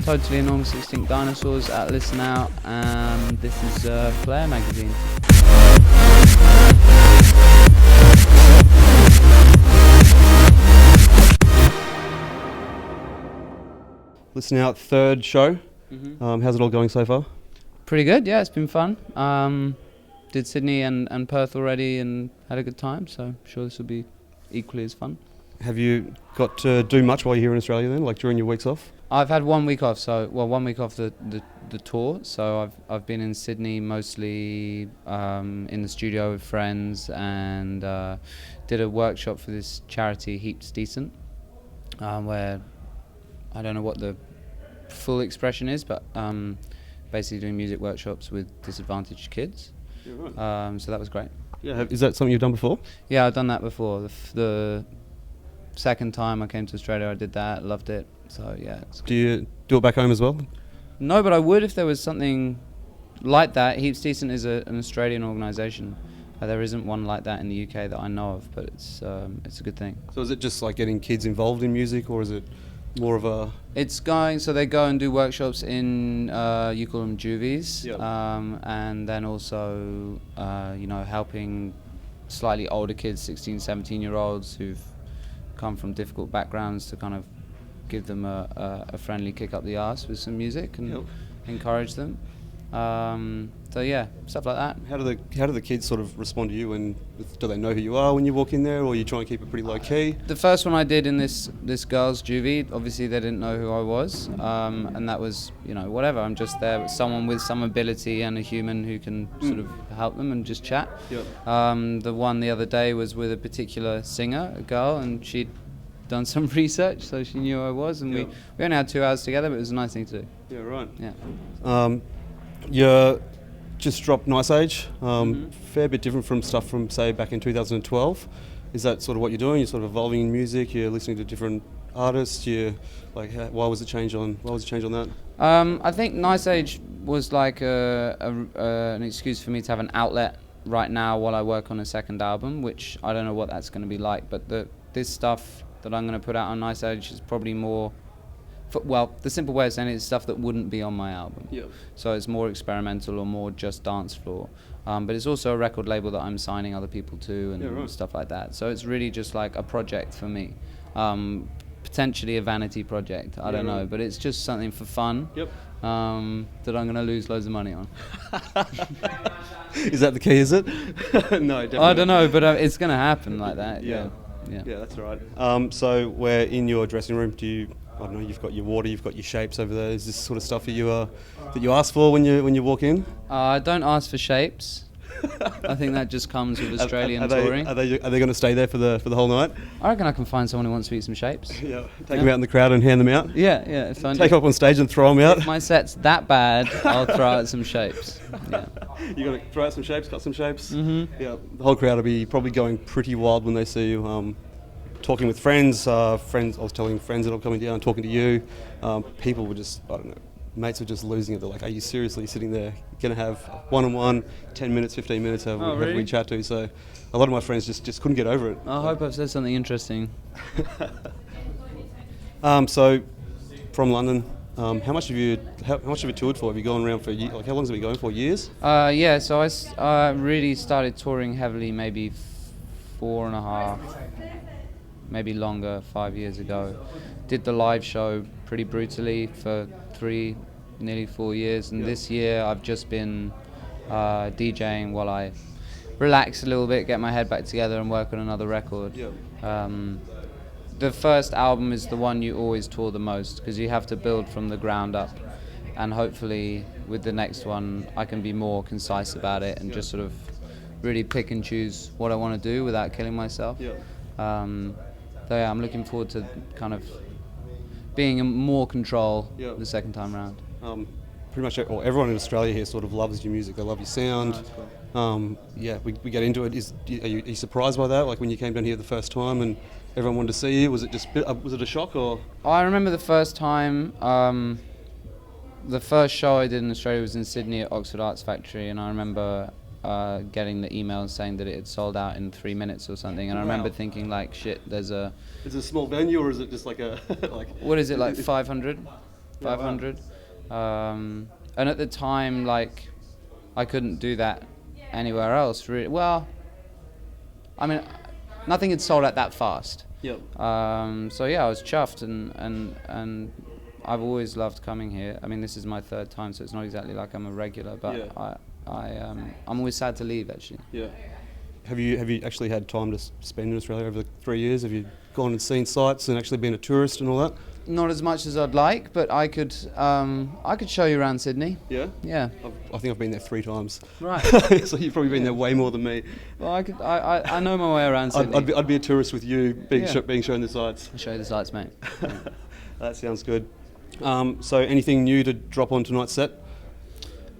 Totally Enormously Extinct Dinosaurs at Listen Out, and this is Blaire magazine. Listen Out, third show. How's it all going so far? Pretty good, yeah, it's been fun. Did Sydney and Perth already and had a good time, so I'm sure this will be equally as fun. Have you got to do much while you're here in Australia then, like during your weeks off? I've had 1 week off, 1 week off the tour, so I've been in Sydney mostly in the studio with friends, and did a workshop for this charity Heaps Decent, where I don't know what the full expression is, but basically doing music workshops with disadvantaged kids. Yeah, right. So that was great. Yeah, is that something you've done before? Yeah, I've done that before. The second time I came to Australia, I did that, loved it. So yeah. Do you do it back home as well? No, but I would if there was something like that. Heaps Decent is an Australian organisation. There isn't one like that in the UK that I know of, but it's a good thing. So is it just like getting kids involved in music, or is it more of a... So they go and do workshops in, you call them juvies, Yep. And then also, helping slightly older kids, 16, 17-year-olds who've come from difficult backgrounds, to kind of give them a friendly kick up the arse with some music and Yep. encourage them. So yeah, stuff like that. How do the kids sort of respond to you, and do they know who you are when you walk in there, or you try and keep it pretty low key? The first one I did in this girls' juvie, obviously they didn't know who I was, and that was, whatever. I'm just there with someone with some ability and a human who can sort of help them and just chat. Yep. The one the other day was with a particular singer, a girl, and she'd done some research, so she knew who I was, and Yep. we only had 2 hours together, but it was a nice thing to do. Yeah, right. Yeah. You just dropped Nice Age, fair bit different from stuff from, say, back in 2012. Is that sort of what you're doing? You're sort of evolving in music, you're listening to different artists, why was it change on that? I think Nice Age was like an excuse for me to have an outlet right now while I work on a second album, which I don't know what that's going to be like, but this stuff that I'm going to put out on Nice Age is probably more... the simple way of saying it is stuff that wouldn't be on my album. Yeah. So it's more experimental or more just dance floor. But it's also a record label that I'm signing other people to and right. stuff like that. So it's really just like a project for me. Potentially a vanity project, I don't know. Right. But it's just something for fun. Yep. That I'm going to lose loads of money on. Is that the key, is it? No, definitely. I don't know, but it's going to happen like that. Yeah. Yeah. Yeah, that's all right. So we're in your dressing room. I don't know, you've got your water, you've got your shapes over there. Is this sort of stuff that you ask for when you walk in? I don't ask for shapes. I think that just comes with Australian touring. Are they going to stay there for the whole night? I reckon I can find someone who wants to eat some shapes. Yeah. Take them out in the crowd and hand them out. Yeah. Take up on stage and throw them out. If my set's that bad, I'll throw out some shapes. Yeah. You're going to throw out some shapes, cut some shapes. Mm-hmm. Yeah. The whole crowd will be probably going pretty wild when they see you. Talking with friends, I was telling friends that I'm coming down, talking to you. People were just, I don't know, mates were just losing it. They're like, are you seriously sitting there going to have one-on-one, 10 minutes, 15 minutes, have we chat to? So a lot of my friends just couldn't get over it. I hope I've said something interesting. So from London, how much have you toured for? Have you gone around for, how long has it been going for, years? Yeah, so I really started touring heavily maybe 4.5, maybe longer, 5 years ago. Did the live show pretty brutally for 3, nearly 4 years, and this year I've just been DJing while I relax a little bit, get my head back together and work on another record. The first album is the one you always tour the most, because you have to build from the ground up, and hopefully with the next one I can be more concise about it and just sort of really pick and choose what I want to do without killing myself. So yeah, I'm looking forward to kind of being in more control the second time round. Pretty much everyone in Australia here sort of loves your music. They love your sound. We get into it. Are you surprised by that? Like when you came down here the first time and everyone wanted to see you, was it a shock or? I remember the first time. The first show I did in Australia was in Sydney at Oxford Arts Factory, and I remember getting the email saying that it had sold out in 3 minutes or something, and I remember thinking like, shit, Is it a small venue or is it just like a like? What is it, like 500? Yeah, wow. 500. And at the time, like, I couldn't do that anywhere else. Really. Well, I mean, nothing had sold out that fast. Yep. So yeah, I was chuffed, and I've always loved coming here. I mean, this is my third time, so it's not exactly like I'm a regular, but Yeah. I'm always sad to leave, actually. Yeah. Have you actually had time to spend in Australia over the 3 years? Have you gone and seen sights and actually been a tourist and all that? Not as much as I'd like, but I could show you around Sydney. Yeah. Yeah. I think I've been there 3 times. Right. So you've probably been there way more than me. Well, I know my way around Sydney. I'd be a tourist with you being Yeah. being shown the sights. I'll show you the sights, mate. Yeah. That sounds good. So anything new to drop on tonight's set?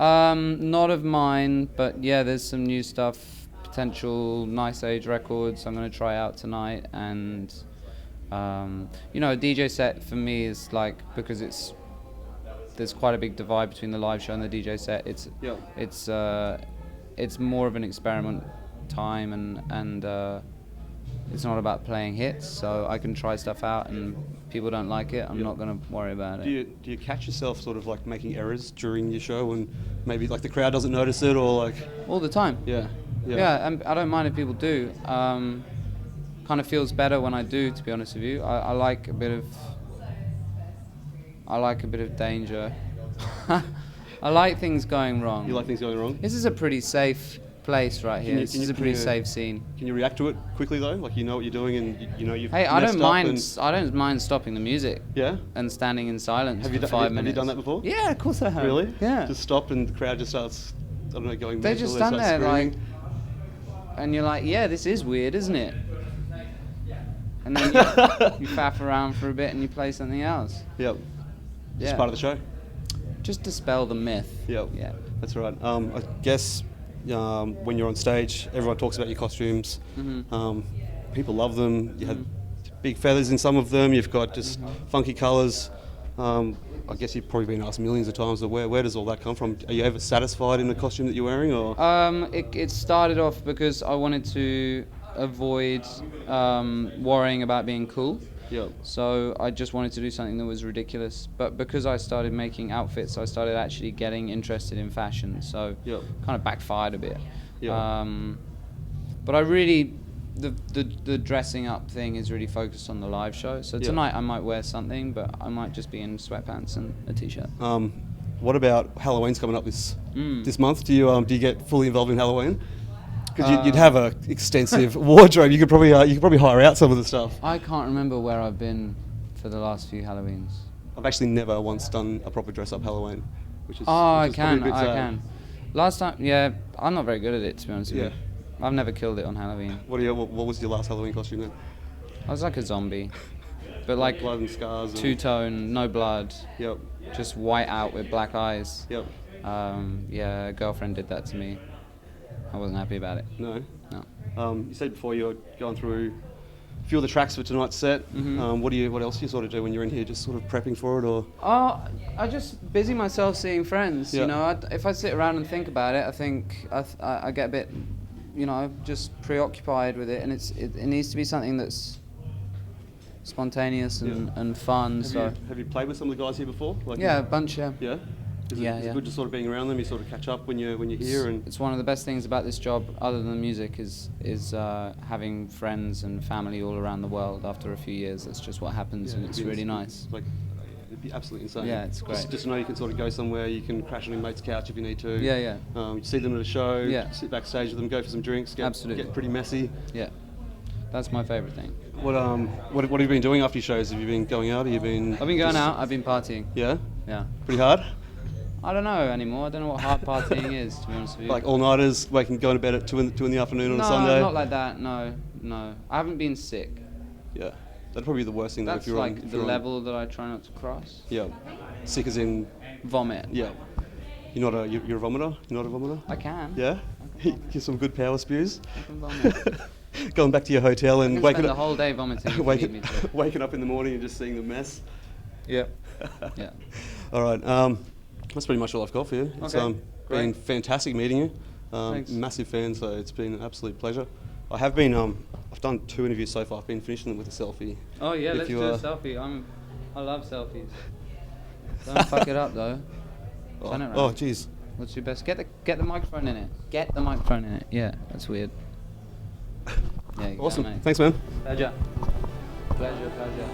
Not of mine, but yeah, there's some new stuff. Potential Nice Age records I'm going to try out tonight, and you know, a DJ set for me is like, because there's quite a big divide between the live show and the DJ set. It's more of an experiment time, and it's not about playing hits, so I can try stuff out, and people don't like it, I'm not going to worry about it. Do you catch yourself sort of like making errors during your show, and maybe like the crowd doesn't notice it, or like? All the time. Yeah, and I don't mind if people do. Kind of feels better when I do, to be honest with you. I like a bit of danger. I like things going wrong. You like things going wrong? This is a pretty safe place right here. This is a pretty safe scene. Can you react to it quickly though? Like, you know what you're doing, and you know you've Hey, I messed don't up mind. and- I don't mind stopping the music. Yeah. And standing in silence Have you for done 5 minutes. Have you done that before? Yeah, of course I have. Really? Yeah. Just stop and the crowd just starts, I don't know, going They mental, just they stand start there screaming. like, and you're like, yeah, this is weird, isn't it? And then you faff around for a bit and you play something else. Yep. Yeah. It's part of the show. Just dispel the myth. Yep. Yeah. That's right. I guess when you're on stage, everyone talks about your costumes. Mm-hmm. People love them. You have big feathers in some of them. You've got just funky colours. I guess you've probably been asked millions of times, where does all that come from? Are you ever satisfied in the costume that you're wearing, or? It started off because I wanted to avoid worrying about being cool. Yep. So I just wanted to do something that was ridiculous. But because I started making outfits, I started actually getting interested in fashion. So Yep. kind of backfired a bit. Yep. But I really, the dressing up thing is really focused on the live show. So Yep. tonight I might wear something, but I might just be in sweatpants and a t-shirt. What about Halloween's coming up this month? Do you get fully involved in Halloween? Because you'd have an extensive wardrobe. You could probably hire out some of the stuff. I can't remember where I've been for the last few Halloweens. I've actually never once done a proper dress-up Halloween, which is I which is probably can. a bit sad. Last time, yeah, I'm not very good at it, to be honest with Yeah. you. I've never killed it on Halloween. What was your last Halloween costume then? I was like a zombie, but like Blood and scars. And, two-tone, no blood, Yep. just white out with black eyes. Yep. Yeah, a girlfriend did that to me. I wasn't happy about it. No. No. You said before you're going through a few of the tracks for tonight's set. Mhm. What else do you sort of do when you're in here? Just sort of prepping for it, or? Oh, I just busy myself seeing friends. Yeah. You know, if I sit around and think about it, I think I get a bit, you know, just preoccupied with it, and it needs to be something that's spontaneous and fun. Have you played with some of the guys here before? Like, Yeah, a bunch. Yeah. Yeah. Is Yeah, it yeah. good just sort of being around them? You sort of catch up when you're here, and It's one of the best things about this job, other than the music, is having friends and family all around the world. After a few years, that's just what happens, and it'd it's be really ins- nice. Like, it'd be absolutely insane. Yeah, it's great. Just to know you can sort of go somewhere, you can crash on your mate's couch if you need to. Yeah. You see them at a show. Yeah. Sit backstage with them, go for some drinks. Absolutely. Get pretty messy. Yeah, that's my favourite thing. What have you been doing after your shows? Have you been going out? Have you been? I've been going out. I've been partying. Yeah. Yeah. Pretty hard. I don't know anymore. I don't know what hard partying is, to be honest with you. Like all-nighters, going to bed at 2 in the afternoon on a Sunday? No, not like that. No. I haven't been sick. Yeah. That'd probably be the worst thing. That's if you're like on, if the you're on- level that I try not to cross. Yeah. Sick as in. Vomit. Yeah. You're a vomiter. You're not a vomiter. I can. Yeah. Get some good power spews. I can vomit. Going back to your hotel I and can waking spend up. the whole day vomiting if you need me to. Waking up in the morning and just seeing the mess. Yeah. Yeah. All right. That's pretty much all I've got for you. It's Okay, been great. fantastic meeting you. Thanks. Massive fan, so it's been an absolute pleasure. I have been. I've done 2 interviews so far. I've been finishing them with a selfie. Oh yeah, If let's you, do a selfie. I love selfies. Don't fuck it up though. Turn it Oh, around. jeez. What's your best? Get the microphone in it. Get the microphone in it. Yeah, that's weird. Yeah, you Awesome. go, mate. Thanks, man. Pleasure. Pleasure.